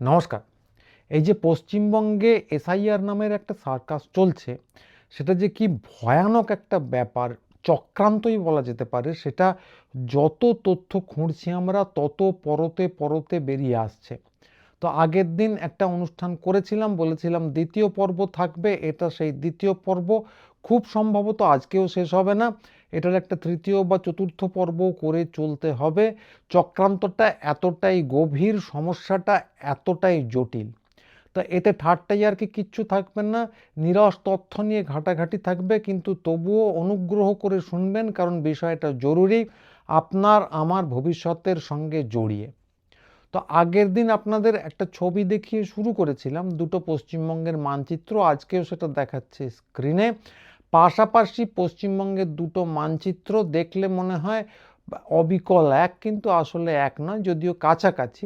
নমস্কার। এই যে পশ্চিমবঙ্গে এসআইআর নামের একটা সার্কাস চলছে, সেটা যে কি ভয়ানক একটা ব্যাপার, চক্রান্তই বলা যেতে পারে। সেটা যত তথ্য খুঁড়ছি আমরা তত পরতে পরতে বেরিয়ে আসছে। তো আগের দিন একটা অনুষ্ঠান করেছিলাম, বলেছিলাম দ্বিতীয় পর্ব থাকবে। এটা সেই দ্বিতীয় পর্ব। খুব সম্ভবত আজকেও শেষ হবে না, এটার একটা তৃতীয় বা চতুর্থ পর্ব করে চলতে হবে। চক্রান্তটা এতটাই গভীর, সমস্যাটা এতটাই জটিল। তা এতে ঠাট্টাই আর কি কিচ্ছু থাকবে না, নিরস তথ্য নিয়ে ঘাটাঘাটি থাকবে, কিন্তু তবুও অনুগ্রহ করে শুনবেন, কারণ বিষয়টা জরুরি, আপনার আমার ভবিষ্যতের সঙ্গে জড়িয়ে। তো আগের দিন আপনাদের একটা ছবি দেখিয়ে শুরু করেছিলাম, দুটো পশ্চিমবঙ্গের মানচিত্র, আজকেও সেটা দেখাচ্ছে স্ক্রিনে। পাশাপাশি পশ্চিমবঙ্গের দুটো মানচিত্র দেখলে মনে হয় অবিকল এক, কিন্তু আসলে এক নয়, যদিও কাছাকাছি।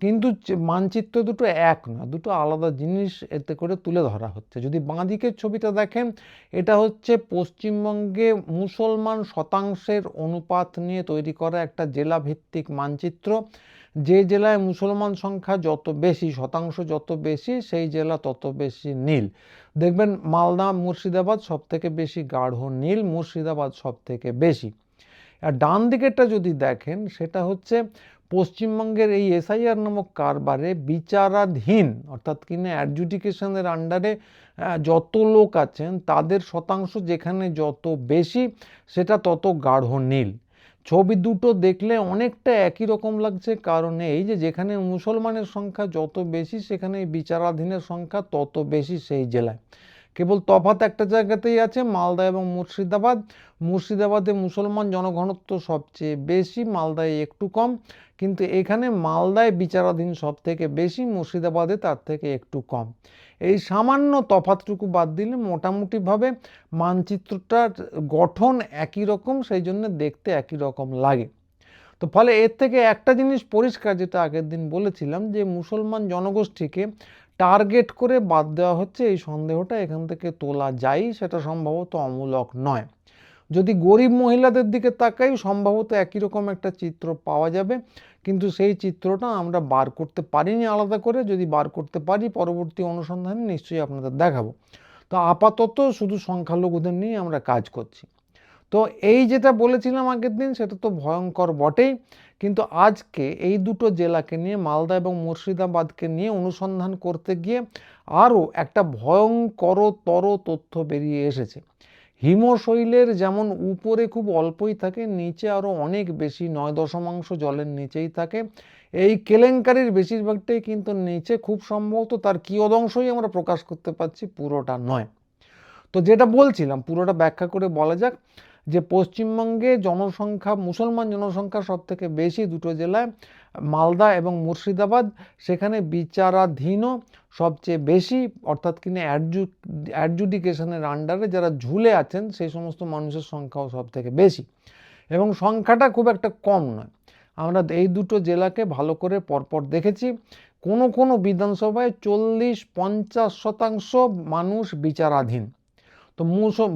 কিন্তু মানচিত্র দুটো এক নয়, দুটো আলাদা জিনিস এতে করে তুলে ধরা হচ্ছে। যদি বাঁ দিকের ছবিটা দেখেন, এটা হচ্ছে পশ্চিমবঙ্গে মুসলমান শতাংশের অনুপাত নিয়ে তৈরি করা একটা জেলা ভিত্তিক মানচিত্র। যে জেলায় মুসলমান সংখ্যা যত বেশি, শতাংশ যত বেশি, সেই জেলা তত বেশি নীল। দেখবেন মালদা, মুর্শিদাবাদ সব থেকে বেশি গাঢ় নীল, মুর্শিদাবাদ সব থেকে বেশি। আর ডান দিকেরটা যদি দেখেন, সেটা হচ্ছে পশ্চিমবঙ্গের এই এসআইআর নামক কারবারে বিচারাধীন, অর্থাৎ কিনা অ্যাডজুডিকেশনের আন্ডারে যত লোক আছেন তাদের শতাংশ যেখানে যত বেশি, সেটা তত গাঢ় নীল। ছবি দুটো দেখলে অনেকটা একই রকম লাগছে, কারণ এই যে যেখানে মুসলমানের সংখ্যা যত বেশি, সেখানে বিচারাধীনের সংখ্যা তত বেশি সেই জেলায়। কেবল তফাৎ একটা জায়গাতেই আছে, মালদা এবং মুর্শিদাবাদ। মুর্শিদাবাদে মুসলমান জনঘনত্ব সবচেয়ে বেশি, মালদায় একটু কম। কিন্তু এখানে মালদায় বিচারাধীন সব থেকে বেশি, মুর্শিদাবাদে তার থেকে একটু কম। এই সামান্য তফাৎটুকু বাদ দিলে মোটামুটিভাবে মানচিত্রটার গঠন একই রকম, সেই জন্য দেখতে একই রকম লাগে। তো ফলে এর থেকে একটা জিনিস পরিষ্কার, যেটা আগের দিন বলেছিলাম, যে মুসলমান জনগোষ্ঠীকে টার্গেট করে বাদ দেওয়া হচ্ছে, এই সন্দেহটা এখান থেকে তোলা যায়, সেটা সম্ভবত অমূলক নয়। যদি গরিব মহিলাদের দিকে তাকাই, সম্ভবত একই রকম একটা চিত্র পাওয়া যাবে, কিন্তু সেই চিত্রটা আমরা বার করতে পারিনি আলাদা করে। যদি বার করতে পারি, পরবর্তী অনুসন্ধানে নিশ্চয়ই আপনাদের দেখাবো। তো আপাতত শুধু সংখ্যালঘুদের নিয়ে আমরা কাজ করছি। তো এই যেটা বলেছিলাম আগের দিন, সেটা তো ভয়ঙ্কর বটেই, কিন্তু আজকে এই দুটো জেলাকে নিয়ে, মালদা এবং মুর্শিদাবাদকে নিয়ে অনুসন্ধান করতে গিয়ে আরও একটা ভয়ঙ্করতর তথ্য বেরিয়ে এসেছে। হিমশৈলের যেমন উপরে খুব অল্পই থাকে, নিচে আরও অনেক বেশি, 9 দশমাংশ জলের নিচেই থাকে। এই কেলেঙ্কারির বেশিরভাগটাই কিন্তু নিচে, খুব সম্ভবত তার কিয়দংশই আমরা প্রকাশ করতে পারছি, পুরোটা নয়। তো যেটা বলছিলাম, পুরোটা ব্যাখ্যা করে বলা যাক, যে পশ্চিমবঙ্গে জনসংখ্যা, মুসলমান জনসংখ্যা সব থেকে বেশি দুটো জেলায়, মালদা এবং মুর্শিদাবাদ। সেখানে বিচারাধীনও সবচেয়ে বেশি, অর্থাৎ কিনা অ্যাডজুডিকেশনের আন্ডারে যারা ঝুলে আছেন, সেই সমস্ত মানুষের সংখ্যাও সব থেকে বেশি, এবং সংখ্যাটা খুব একটা কম নয়। আমরা এই দুটো জেলাকে ভালো করে পরপর দেখেছি। কোনো কোনো বিধানসভায় 40-50% মানুষ বিচারাধীন। তো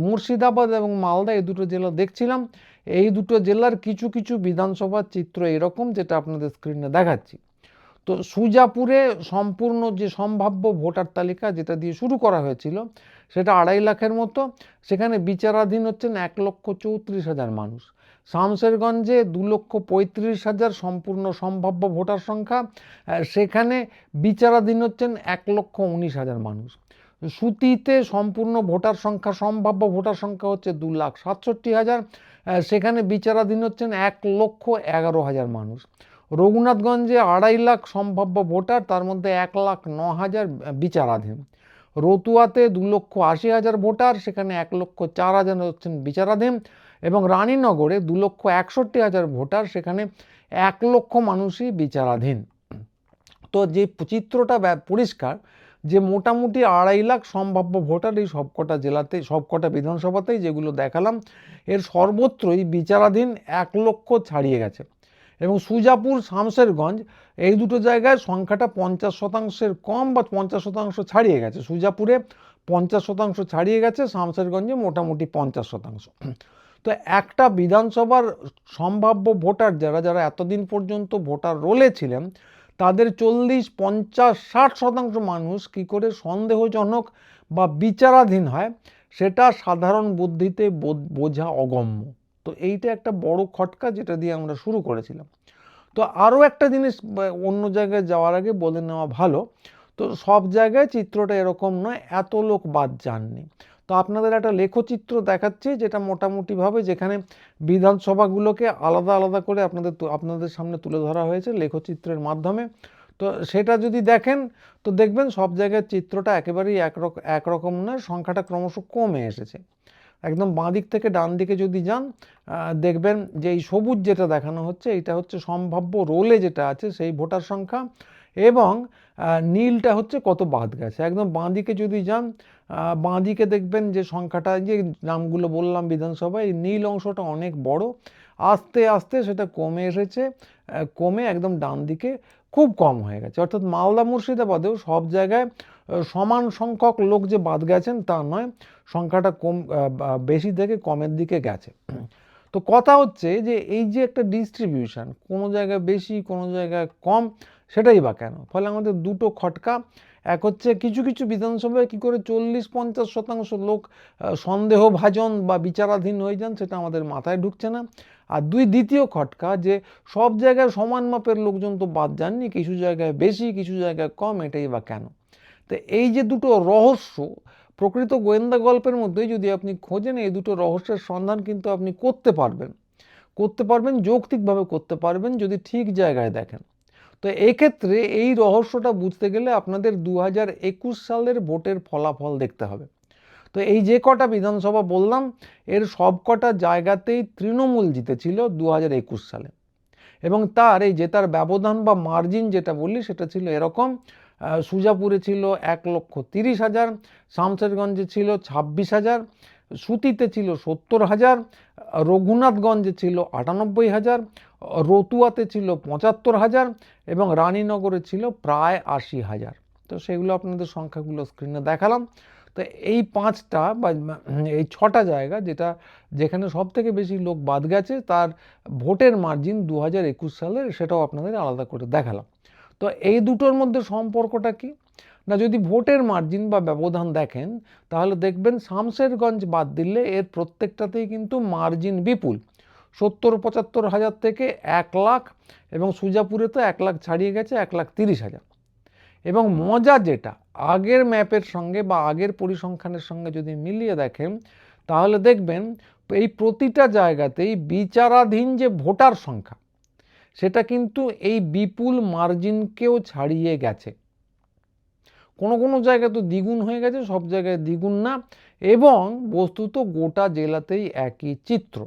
মুর্শিদাবাদ এবং মালদা, এই দুটো জেলা দেখছিলাম। এই দুটো জেলার কিছু কিছু বিধানসভার চিত্র এরকম, যেটা আপনাদের স্ক্রিনে দেখাচ্ছি। তো সুজাপুরে সম্পূর্ণ যে সম্ভাব্য ভোটার তালিকা, যেটা দিয়ে শুরু করা হয়েছিল, সেটা 2.5 লাখের মতো। সেখানে বিচারাধীন হচ্ছেন 1,34,000 মানুষ। শামশেরগঞ্জে 2,35,000 সম্পূর্ণ সম্ভাব্য ভোটার সংখ্যা, সেখানে বিচারাধীন হচ্ছেন 1,19,000 মানুষ। সুতিতে সম্পূর্ণ ভোটার সংখ্যা, সম্ভাব্য ভোটার সংখ্যা হচ্ছে 2,67,000, সেখানে বিচারাধীন হচ্ছেন 1,11,000 মানুষ। রঘুনাথগঞ্জে 2.5 লাখ সম্ভাব্য ভোটার, তার মধ্যে 1,09,000 বিচারাধীন। রতুয়াতে 2,80,000 ভোটার, সেখানে 1,04,000 হচ্ছেন বিচারাধীন। এবং রানীনগরে 2,61,000 ভোটার, সেখানে 1 লক্ষ মানুষই বিচারাধীন। তো যে চিত্রটা পরিষ্কার, যে মোটামুটি 2.5 লাখ সম্ভাব্য ভোটার এই সবকটা জেলাতে, সবকটা বিধানসভাতেই যেগুলো দেখালাম, এর সর্বত্রই বিচারাধীন 1 লক্ষ ছাড়িয়ে গেছে। এবং সুজাপুর, শামশেরগঞ্জ, এই দুটো জায়গায় সংখ্যাটা 50%-এর কম, বা 50% ছাড়িয়ে গেছে। সুজাপুরে 50% ছাড়িয়ে গেছে, শামশেরগঞ্জে মোটামুটি 50%। তো একটা বিধানসভার সম্ভাব্য ভোটার, যারা যারা এতদিন পর্যন্ত ভোটার রোলে ছিলেন, তাদের 40, 50, 60% মানুষ কি করে সন্দেহজনক বা বিচারাধীন হয় সেটা সাধারণ বুদ্ধিতে বোঝা অগম্য। তো এইটা একটা বড় খটকা যেটা দিয়ে আমরা শুরু করেছিলাম। তো আরও একটা জিনিস অন্য জায়গায় যাওয়ার আগে বলে নেওয়া ভালো, তো সব জায়গায় চিত্রটা এরকম নয়, এত লোক বাদ যাননি। তো আপনাদের একটা লেখচিত্র দেখাচ্ছি যেটা মোটামুটিভাবে যেখানে বিধানসভাগুলোকে আলাদা আলাদা করে আপনাদের সামনে তুলে ধরা হয়েছে লেখচিত্রের মাধ্যমে। তো সেটা যদি দেখেন তো দেখবেন সব জায়গায় চিত্রটা একেবারেই একরকম নয়, সংখ্যাটা ক্রমশ কমে এসেছে। একদম বাঁ দিক থেকে ডান দিকে যদি যান দেখবেন যে এই সবুজ যেটা দেখানো হচ্ছে এটা হচ্ছে সম্ভাব্য রোলে যেটা আছে সেই ভোটার সংখ্যা, এবং নীলটা হচ্ছে কত বাদ গেছে। একদম বাঁ দিকে যদি যান বাঁ দিকে দেখবেন যে সংখ্যাটা, যে নামগুলো বললাম বিধানসভায়, এই নীল অংশটা অনেক বড়, আস্তে আস্তে সেটা কমে এসেছে, কমে একদম ডান দিকে খুব কম হয়ে গেছে। অর্থাৎ মালদা মুর্শিদাবাদেও সব জায়গায় সমান সংখ্যক লোক যে বাদ গেছেন তা নয়, সংখ্যাটা বেশি থেকে কমের দিকে গেছে। তো কথা হচ্ছে যে এই যে একটা ডিস্ট্রিবিউশন, কোনো জায়গায় বেশি কোনো জায়গায় কম, সেটাই বা কেন? ফলে আমাদের দুটো খটকা, এক হচ্ছে কিছু কিছু বিধানসভায় কী করে 40-50% লোক সন্দেহভাজন বা বিচারাধীন হয়ে যান সেটা আমাদের মাথায় ঢুকছে না। আর দ্বিতীয় খটকা যে সব জায়গায় সমান মাপের লোকজন তো বাদ যাননি, কিছু জায়গায় বেশি কিছু জায়গায় কম, এটাই বা কেন? তো এই যে দুটো রহস্য, প্রকৃত গোয়েন্দা গল্পের মধ্যেই যদি আপনি খোঁজেন এই দুটো রহস্যের সন্ধান কিন্তু আপনি করতে পারবেন যৌক্তিকভাবে করতে পারবেন যদি ঠিক জায়গায় দেখেন। তো এক্ষেত্রে এই রহস্যটা বুঝতে গেলে আপনাদের 2021 সালের ভোটের ফলাফল দেখতে হবে। তো এই যে কটা বিধানসভা বললাম এর সব কটা জায়গাতেই তৃণমূল জিতেছিল 2021 সালে, এবং তার এই জেতার ব্যবধান বা মার্জিন যেটা বললি সেটা ছিল এরকম: সুজাপুরে ছিল 1,30,000, শামশেরগঞ্জে ছিল 26,000, সুতিতে ছিল 70,000, রঘুনাথগঞ্জে ছিল 98,000, রতুয়াতে ছিল 75,000 এবং রানীনগরে ছিল প্রায় 80,000। তো সেগুলো আপনাদের সংখ্যাগুলো স্ক্রিনে দেখালাম। তো এই 5টা বা এই 6টা জায়গা যেখানে সব থেকে বেশি লোক বাদ গেছে তার ভোটের মার্জিন 2021 সালের, সেটাও আপনাদের আলাদা করে দেখালাম। তো এই দুটোর মধ্যে সম্পর্কটা কি না, যদি ভোটের মার্জিন বা ব্যবধান দেখেন তাহলে দেখবেন শামশেরগঞ্জ বাদ দিলে এর প্রত্যেকটাতেই কিন্তু মার্জিন বিপুল, 70-75,000 থেকে 1 লাখ, এবং সুজাপুরে তো 1 লাখ ছাড়িয়ে গেছে, 1,30,000। এবং মজা যেটা, আগের ম্যাপের সঙ্গে বা আগের পরিসংখ্যানের সঙ্গে যদি মিলিয়ে দেখেন তাহলে দেখবেন এই প্রতিটা জায়গাতেই বিচারাধীন যে ভোটার সংখ্যা সেটা কিন্তু এই বিপুল মার্জিনকেও ছাড়িয়ে গেছে। কোনো কোনো জায়গায় তো দ্বিগুণ হয়ে গেছে, সব জায়গায় দ্বিগুণ না, এবং বস্তুত গোটা জেলাতেই একই চিত্র।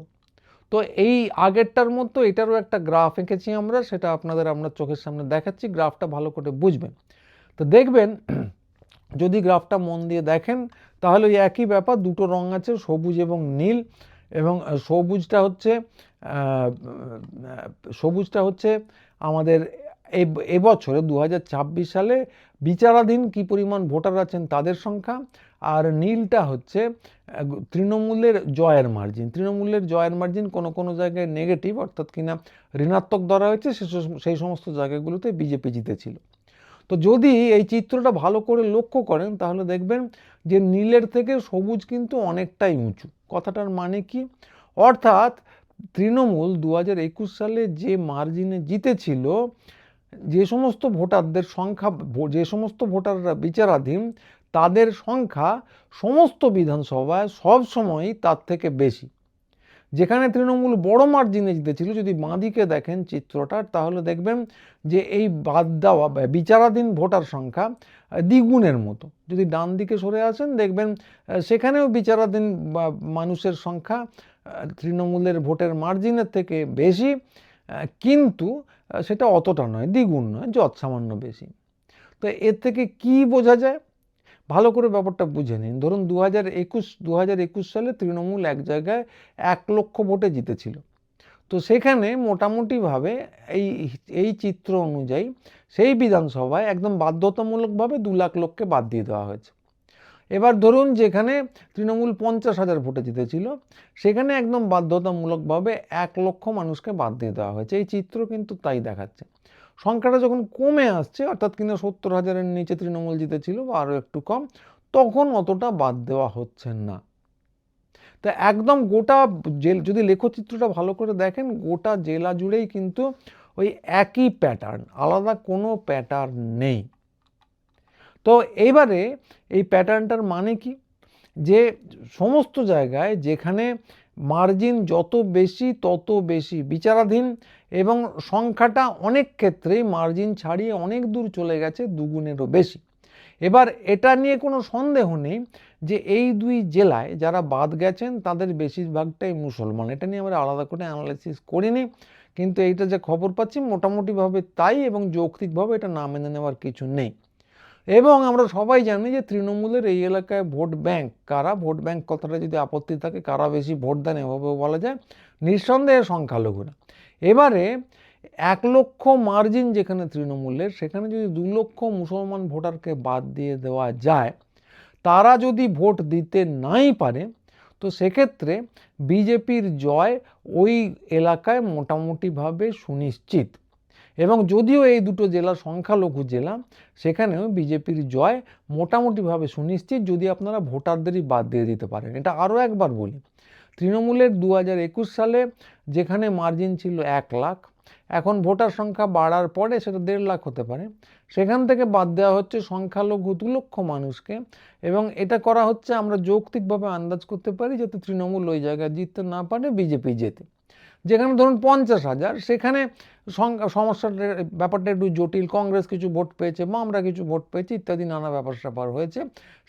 তো এই আগেরটার মতো এটারও একটা গ্রাফ এঁকেছি আমরা, সেটা আমরা চোখের সামনে দেখাচ্ছি, গ্রাফটা ভালো করে বুঝবেন। তো দেখবেন যদি গ্রাফটা মন দিয়ে দেখেন তাহলে ওই একই ব্যাপার, দুটো রং আছে সবুজ এবং নীল, এবং সবুজটা হচ্ছে আমাদের এবছরে 2026 সালে বিচারাধীন কি পরিমাণ ভোটার আছেন তাদের সংখ্যা, আর নীলটা হচ্ছে তৃণমূলের জয়ের মার্জিন। তৃণমূলের জয়ের মার্জিন কোনো কোনো জায়গায় নেগেটিভ, অর্থাৎ কিনা ঋণাত্মক ধরা হয়েছে, সেই সমস্ত জায়গাগুলোতে বিজেপি জিতেছিল। তো যদি এই চিত্রটা ভালো করে লক্ষ্য করেন তাহলে দেখবেন যে নীলের থেকে সবুজ কিন্তু অনেকটাই উঁচু। কথাটার মানে কি? অর্থাৎ তৃণমূল 2021 সালে যে মার্জিনে জিতেছিল, যে সমস্ত ভোটারদের সংখ্যা, যে সমস্ত ভোটাররা বিচারাধীন তাদের সংখ্যা সমস্ত বিধানসভায় সবসময়ই তার থেকে বেশি। যেখানে তৃণমূল বড় মার্জিনে জিতেছিল, যদি বাঁদিকে দেখেন চিত্রটা তাহলে দেখবেন যে এই বাদ দেওয়া বিচারাধীন ভোটার সংখ্যা দ্বিগুণের মতো। যদি ডান দিকে সরে আসেন দেখবেন সেখানেও বিচারাধীন মানুষের সংখ্যা তৃণমূলের ভোটের মার্জিনের থেকে বেশি, কিন্তু সেটা অতটা নয়, দ্বিগুণ নয়, যৎসামান্য বেশি। তো এর থেকে কি বোঝা যায়? ভালো করে ব্যাপারটা বুঝে নিন। ধরুন 2021 সালে তৃণমূল এক জায়গায় 1 লক্ষ ভোটে জিতেছিল। তো সেখানে মোটামুটিভাবে এই চিত্র অনুযায়ী সেই বিধানসভায় একদম বাধ্যতামূলকভাবে 2 লাখ লোককে বাদ দিয়ে দেওয়া হয়েছে। এবার ধরুন যেখানে তৃণমূল 50,000 ভোটে জিতেছিল সেখানে একদম বাধ্যতামূলকভাবে 1 লক্ষ মানুষকে বাদ দিয়ে দেওয়া হয়েছে। এই চিত্র কিন্তু তাই দেখাচ্ছে। সংখ্যাটা যখন কমে আসছে, অর্থাৎ কিনা 70,000-এর নিচে তৃণমূল জিতেছিল বা আরও একটু কম, তখন অতটা বাদ দেওয়া হচ্ছে না। তা একদম গোটা যদি লেখচিত্রটা ভালো করে দেখেন, গোটা জেলা জুড়েই কিন্তু ওই একই প্যাটার্ন, আলাদা কোনো প্যাটার্ন নেই। তো এইবারে এই প্যাটার্নটার মানে কি, যে সমস্ত জায়গায় যেখানে মার্জিন যত বেশি তত বেশি বিচারাধীন, এবং সংখ্যাটা অনেক ক্ষেত্রেই মার্জিন ছাড়িয়ে অনেক দূর চলে গেছে, দুগুণেরও বেশি। এবার এটা নিয়ে কোনো সন্দেহ নেই যে এই দুই জেলায় যারা বাদ গেছেন তাদের বেশিরভাগটাই মুসলমান। এটা নিয়ে আমরা আলাদা করে অ্যানালাইসিস করিনি, কিন্তু এইটা যে খবর পাচ্ছি মোটামুটিভাবে তাই, এবং যৌক্তিকভাবে এটা না মেনে নেওয়ার কিছু নেই। এবং আমরা সবাই জানি যে তৃণমূলের এই এলাকায় ভোট ব্যাংক কারা, ভোট ব্যাংক কথাটা যদি আপত্তি থাকে, কারা বেশি ভোট দেন এভাবেও বলা যায়, নিঃসন্দেহে সংখ্যালঘুরা। এবারে 1 লক্ষ মার্জিন যেখানে তৃণমূলের, সেখানে যদি 2 লক্ষ মুসলমান ভোটারকে বাদ দিয়ে দেওয়া যায়, তারা যদি ভোট দিতে নাই পারে, তো সেক্ষেত্রে বিজেপির জয় ওই এলাকায় মোটামুটিভাবে সুনিশ্চিত। এবং যদিও এই দুটো জেলা সংখ্যালঘু জেলা, সেখানেও বিজেপির জয় মোটামুটিভাবে সুনিশ্চিত যদি আপনারা ভোটারদেরই বাদ দিয়ে দিতে পারেন। এটা আরও একবার বলি, তৃণমূলের 2021 সালে যেখানে মার্জিন ছিল 1 লাখ, এখন ভোটার সংখ্যা বাড়ার পরে সেটা 1.5 লাখ হতে পারে, সেখান থেকে বাদ দেওয়া হচ্ছে সংখ্যালঘু 2 লক্ষ মানুষকে। এবং এটা করা হচ্ছে, আমরা যৌক্তিকভাবে আন্দাজ করতে পারি, যাতে তৃণমূল ওই জায়গায় জিততে না পারে, বিজেপি জেতে। যেখানে ধরুন 50,000, সেখানে সমস্যাটা, ব্যাপারটা একটু জটিল, কংগ্রেস কিছু ভোট পেয়েছে, আমরা কিছু ভোট পেয়েছি, ইত্যাদি নানা ব্যাপার স্যাপার হয়েছে,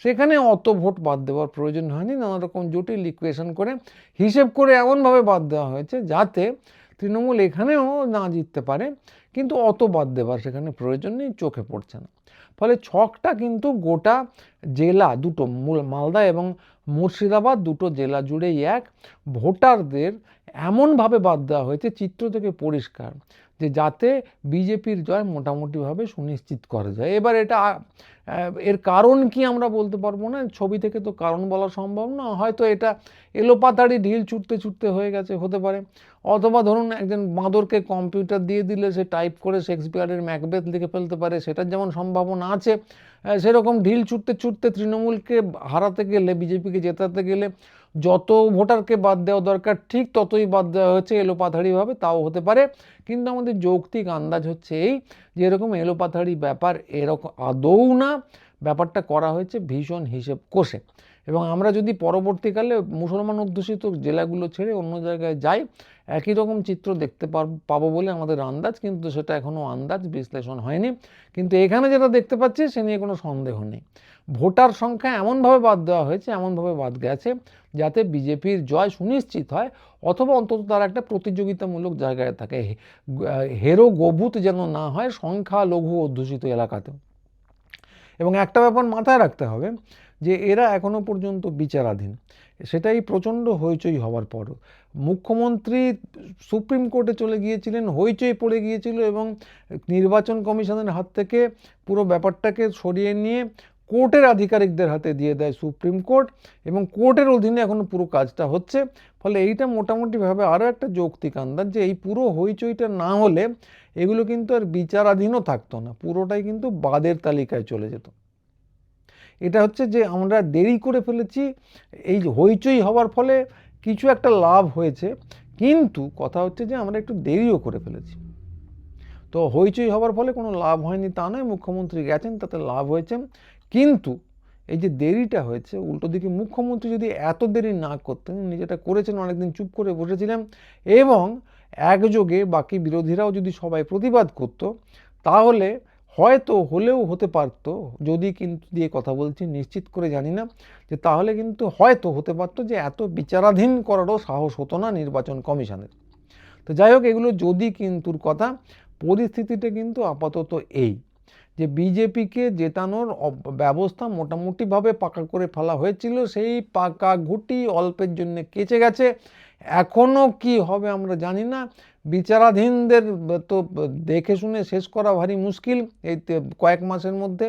সেখানে অত ভোট বাদ দেওয়ার প্রয়োজন হয়নি। নানা রকম জটিল ইকুয়েশন করে, হিসেব করে এমনভাবে বাদ দেওয়া হয়েছে যাতে তৃণমূল এখানেও না জিততে পারে, কিন্তু অত বাদ দেওয়ার সেখানে প্রয়োজন নেই, চোখে পড়ছে না। ফলে ছকটা কিন্তু গোটা জেলা দুটো, মালদা এবং মুর্শিদাবাদ দুটো জেলা জুড়েই এক, ভোটারদের এমনভাবে বাদ দেওয়া হয়েছে, চিত্র থেকে পরিষ্কার, যে যাতে বিজেপির জয় মোটামুটিভাবে সুনিশ্চিত করা যায়। এবার এটা এর কারণ কি আমরা বলতে পারবো না, ছবি থেকে তো কারণ বলা সম্ভব না, হয়তো এটা এলোপাতাড়ি ঢিল ছুটতে ছুটতে হয়ে গেছে, হতে পারে। অথবা ধরুন একজন বাঁদরকে কম্পিউটার দিয়ে দিলে সে টাইপ করে শেক্সপিয়ারের ম্যাকবেথ লিখে ফেলতে পারে, সেটার যেমন সম্ভাবনা আছে, সেরকম ঢিল ছুটতে ছুটতে তৃণমূলকে হারাতে গেলে, বিজেপিকে জেতাতে গেলে যত ভোটারকে বাদ দেওয়া দরকার ঠিক ততই বাদ দেওয়া হয়েছে এলোপাথাড়িভাবে, তাও হতে পারে। কিন্তু আমাদের যৌক্তিক আন্দাজ হচ্ছে এই, যে এরকম এলোপাথাড়ি ব্যাপার এরকম আদৌ না, ব্যাপারটা করা হয়েছে ভীষণ হিসেব কষে। এবং আমরা যদি পরবর্তীকালে মুসলমান অধ্যুষিত জেলাগুলো ছেড়ে অন্য জায়গায় যাই, একই রকম চিত্র দেখতে পাবো বলে আমাদের আন্দাজ, কিন্তু সেটা এখনও আন্দাজ, বিশ্লেষণ হয়নি। কিন্তু এখানে যেটা দেখতে পাচ্ছি সে নিয়ে কোনো সন্দেহ নেই, ভোটার সংখ্যা এমনভাবে বাদ দেওয়া হয়েছে, এমনভাবে বাদ গেছে যাতে বিজেপির জয় সুনিশ্চিত হয়, অথবা অন্তত তার একটা প্রতিযোগিতামূলক জায়গায় থাকে, হেরো গোভূত যেন না হয় সংখ্যালঘু অধ্যুষিত এলাকাতে। এবং একটা ব্যাপার মাথায় রাখতে হবে, যে এরা এখনো পর্যন্ত বিচারাধীন, সেটাই প্রচণ্ড হইচই হওয়ার পরও মুখ্যমন্ত্রী সুপ্রিম কোর্টে চলে গিয়েছিলেন, হইচই পড়ে গিয়েছিল, এবং নির্বাচন কমিশনের হাত থেকে পুরো ব্যাপারটাকে সরিয়ে নিয়ে কোর্টের আধিকারিকদের হাতে দিয়ে দেয় সুপ্রিম কোর্ট, এবং কোর্টের অধীনে এখনো পুরো কাজটা হচ্ছে। ফলে এইটা মোটামুটিভাবে আরও একটা যৌক্তিক আন্দাজ, যে এই পুরো হইচইটা না হলে এগুলো কিন্তু আর বিচারাধীনও থাকতো না, পুরোটাই কিন্তু বাদের তালিকায় চলে যেত। এটা হচ্ছে যে আমরা দেরি করে ফেলেছি, এই হইচই হওয়ার ফলে কিছু একটা লাভ হয়েছে, কিন্তু কথা হচ্ছে যে আমরা একটু দেরিও করে ফেলেছি। তো হইচই হওয়ার ফলে কোনো লাভ হয়নি তা নয়, মুখ্যমন্ত্রী গেছেন তাতে লাভ হয়েছে, কিন্তু এই যে দেরিটা হয়েছে, উল্টো দিকে মুখ্যমন্ত্রী যদি এত দেরি না করতেন, নিজেটা করেছেন, অনেকদিন চুপ করে বসেছিলেন, এবং একযোগে বাকি বিরোধীরাও যদি সবাই প্রতিবাদ করত, তাহলে হয়তো হলেও হতে পারতো, যদি কিন্তু দিয়ে কথা বলছি, নিশ্চিত করে জানি না, যে তাহলে কিন্তু হয়তো হতে পারতো যে এত বিচারাধীন করারও সাহস হতো না নির্বাচন কমিশনের। তো যাই হোক, এগুলো যদি কিন্তুর কথা, পরিস্থিতিটা কিন্তু আপাতত এই, যে বিজেপিকে জেতানোর ব্যবস্থা মোটামুটিভাবে পাকা করে ফেলা হয়েছিল, সেই পাকা ঘুটি অল্পের জন্য কেচে গেছে। এখনও কি হবে আমরা জানি না, বিচারাধীনদের তো দেখে শুনে শেষ করা ভারী মুশকিল এই কয়েক মাসের মধ্যে,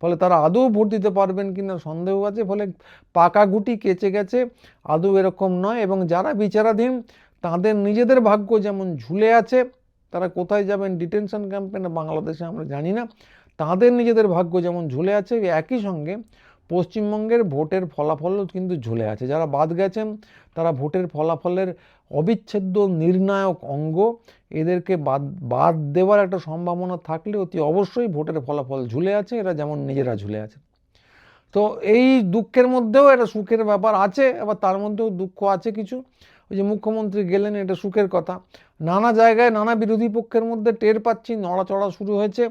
ফলে তারা আদৌ ভোট দিতে পারবেন কিনা সন্দেহ আছে। ফলে পাকা ঘুটি কেচে গেছে, আদৌ এরকম নয়। এবং যারা বিচারাধীন তাদের নিজেদের ভাগ্য যেমন ঝুলে আছে, তারা কোথায় যাবেন, ডিটেনশন ক্যাম্পে না বাংলাদেশে, আমরা জানি না। তাদের নিজেদের ভাগ্য যেমন ঝুলে আছে, একই সঙ্গে পশ্চিমবঙ্গের ভোটের ফলাফলও কিন্তু ঝুলে আছে। যারা বাদ গেছেন তারা ভোটের ফলাফলের অবিচ্ছেদ্য নির্ণায়ক অঙ্গ। এদেরকে বাদ দেওয়ার একটা সম্ভাবনা থাকলে অতি অবশ্যই ভোটের ফলাফল ঝুলে আছে, এরা যেমন নিজেরা ঝুলে আছে। তো এই দুঃখের মধ্যেও একটা সুখের ব্যাপার আছে, আবার তার মধ্যেও দুঃখ আছে কিছু। ওই যে মুখ্যমন্ত্রী গেলেন, এটা সুখের কথা। নানা জায়গায় নানা বিরোধী পক্ষের মধ্যে টের পাচ্ছি নড়াচড়া শুরু হয়েছে,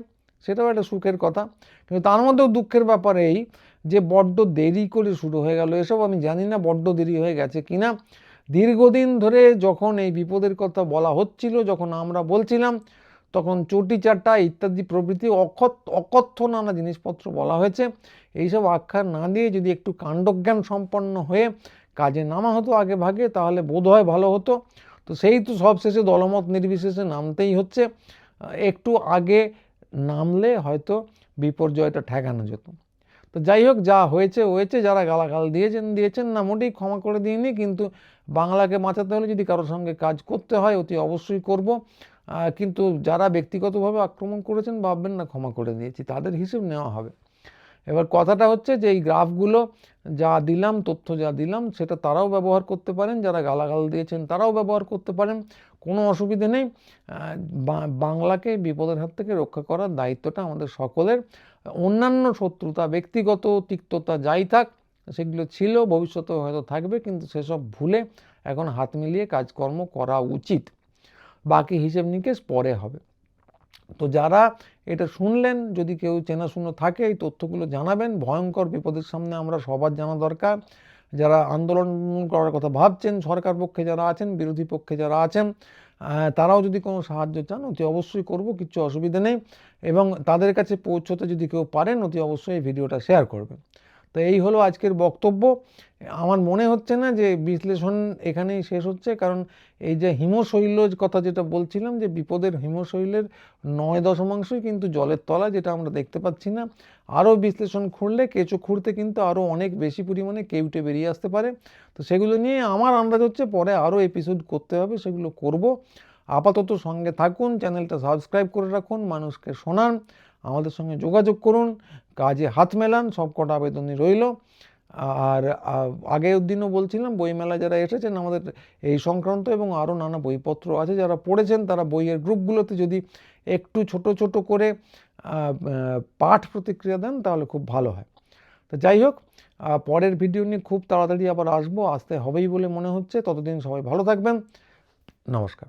সেটাও একটা সুখের কথা। কিন্তু তার মধ্যেও দুঃখের ব্যাপার এই যে বড্ড দেরি করে শুরু হয়ে গেল এসব। আমি জানি না বড্ড দেরি হয়ে গেছে কিনা। দীর্ঘদিন ধরে যখন এই বিপদের কথা বলা হচ্ছিল, যখন আমরা বলছিলাম, তখন চটি চাটা ইত্যাদি প্রভৃতি অকথ্য নানা জিনিসপত্র বলা হয়েছে। এইসব আখ্যা না দিয়ে যদি একটু কাণ্ডজ্ঞান সম্পন্ন হয়ে কাজে নামা হতো আগে ভাগে, তাহলে বোধহয় ভালো হতো। তো সেই তো সব শেষে দলমত নির্বিশেষে নামতেই হচ্ছে। একটু আগে নামলে হয়তো বিপর্যয়টা ঠেকানো যেত। তো যাই হোক, যা হয়েছে হয়েছে। যারা গালাগাল দিয়েছেন না, মোটেই ক্ষমা করে দিইনি। কিন্তু বাংলাকে বাঁচাতে হলে যদি কারোর সঙ্গে কাজ করতে হয় অতি অবশ্যই করব। কিন্তু যারা ব্যক্তিগতভাবে আক্রমণ করেছেন ভাববেন না ক্ষমা করে দিয়েছি, তাদের হিসেব নেওয়া হবে। এবার কথাটা হচ্ছে যে এই গ্রাফগুলো যা দিলাম, তথ্য যা দিলাম, সেটা তারাও ব্যবহার করতে পারেন, যারা গালাগাল দিয়েছেন তারাও ব্যবহার করতে পারেন, কোনো অসুবিধে নেই। বাংলাকে বিপদের হাত থেকে রক্ষা করার দায়িত্বটা আমাদের সকলের। অন্যান্য শত্রুতা, ব্যক্তিগত তিক্ততা যাই থাক, সেগুলো ছিল, ভবিষ্যতেও হয়তো থাকবে, কিন্তু সেসব ভুলে এখন হাত মিলিয়ে কাজকর্ম করা উচিত। বাকি হিসেব নিকেশ পরে হবে। তো যারা এটা শুনলেন, যদি কেউ চেনাশুনো থাকে এই তথ্যগুলো জানাবেন। ভয়ঙ্কর বিপদের সামনে আমরা সবার জানা দরকার। যারা আন্দোলন করার কথা ভাবছেন, সরকার পক্ষে যারা আছেন, বিরোধী পক্ষে যারা আছেন, তারাও যদি কোনো সাহায্য চান অতি অবশ্যই করব, কিচ্ছু অসুবিধা নেই। এবং তাদের কাছে পৌঁছতে যদি কেউ পারেন অতি অবশ্যই এই ভিডিওটা শেয়ার করবেন। তো এই হলো আজকের বক্তব্য। আমার মনে হচ্ছে না যে বিশ্লেষণ এখানেই শেষ হচ্ছে, কারণ এই যে হিমশৈল কথা যেটা বলছিলাম, যে বিপদের হিমশৈলের 9 দশমাংশই কিন্তু জলের তলায়, যেটা আমরা দেখতে পাচ্ছি না। আরও বিশ্লেষণ খুঁড়লে, কেঁচো খুঁড়তে কিন্তু আরও অনেক বেশি পরিমাণে কেউটে বেরিয়ে আসতে পারে। তো সেগুলো নিয়ে আমার আন্দাজ হচ্ছে পরে আরও এপিসোড করতে হবে, সেগুলো করব। আপাতত সঙ্গে থাকুন, চ্যানেলটা সাবস্ক্রাইব করে রাখুন, মানুষকে শোনান, আমাদের সঙ্গে যোগাযোগ করুন, কাজে হাত মেলান, সব কটা আবেদনই রইল। আর আগের দিনও বলছিলাম, বইমেলা যারা এসেছেন আমাদের এই সংক্রান্ত এবং আরও নানা বইপত্র আছে, যারা পড়েছেন তারা বইয়ের গ্রুপগুলোতে যদি একটু ছোট ছোট করে পাঠ প্রতিক্রিয়া দেন তাহলে খুব ভালো হয়। তো যাই হোক, পরের ভিডিও নিয়ে খুব তাড়াতাড়ি আবার আসতে হবেই বলে মনে হচ্ছে। ততদিন সবাই ভালো থাকবেন। নমস্কার।